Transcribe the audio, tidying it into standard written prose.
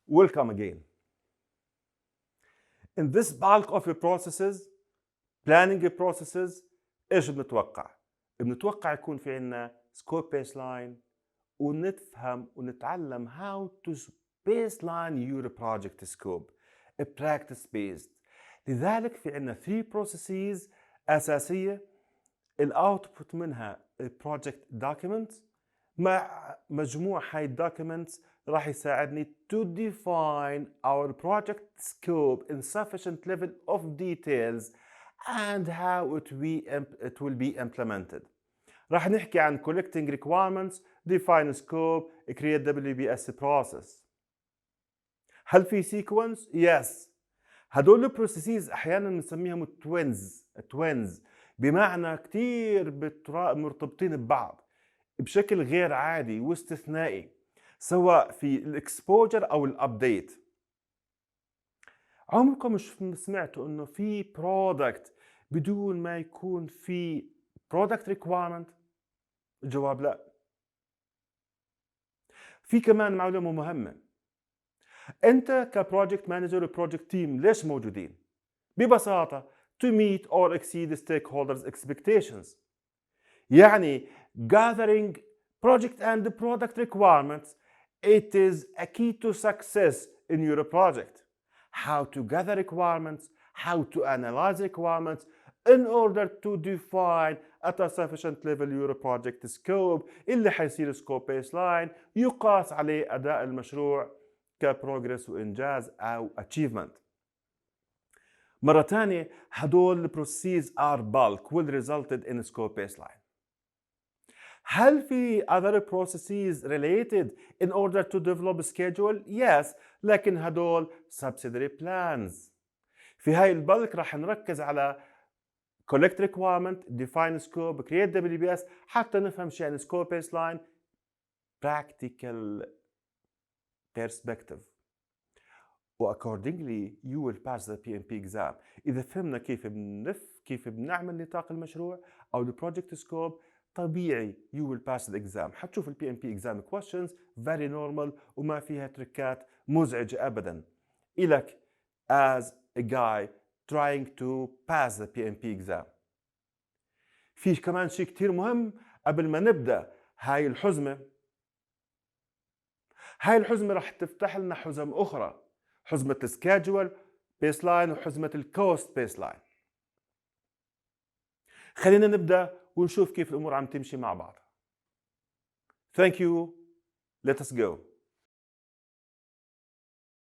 Welcome again. In this bulk of the processes, planning processes, ايش بنتوقع؟ بنتوقع يكون في عندنا scope baseline ونفهم ونتعلم how to baseline your project scope, practice based. لذلك في عندنا 3 processes أساسية. الاوتبوت منها project document مع مجموع هاي documents راح يساعدني to define our project scope in sufficient level of details and how it will be implemented. راح نحكي عن collecting requirements, define scope, create WBS process. هل في sequence؟ Yes. هدول البروسيسز احيانا بنسميهم twins بمعنى كتير مرتبطين ببعض بشكل غير عادي واستثنائي، سواء في الاكسبوجر او الابديت. عمركم مش سمعتوا انه في برودكت بدون ما يكون في برودكت ريكوايرمنت؟ الجواب لا. في كمان معلومه مهمه، انت كبروجكت مانجر وبروجكت تيم ليش موجودين؟ ببساطه to meet or exceed stakeholders expectations. يعني gathering project and product requirements, it is a key to success in your project. How to gather requirements, how to analyze requirements in order to define at a sufficient level your project scope اللي حيصير scope baseline يقاس عليه أداء المشروع كبروجرس وإنجاز أو achievement. مرة تانية هدول processes are bulk will resulted in scope baseline. هل في other processes related in order to develop schedule؟ Yes، لكن هدول subsidiary plans. في هاي البلك راح نركز على collect requirement, define scope, create WBS حتى نفهم شو يعني scope baseline, practical perspective. accordingly you will pass the PMP exam. إذا فهمنا كيف بنعمل نطاق المشروع أو البروجكت سكوب، طبيعي you will pass the exam. حتشوف ال PMP exam questions very normal وما فيها تركات مزعجة أبدا إلك as a guy trying to pass the PMP exam. في كمان شيء كتير مهم قبل ما نبدأ هاي الحزمة راح تفتح لنا حزم أخرى، حزمة السكادجول بيسلاين وحزمة الكوست بيسلاين. خلينا نبدأ ونشوف كيف الأمور عم تمشي مع بعض. Thank you. Let us go.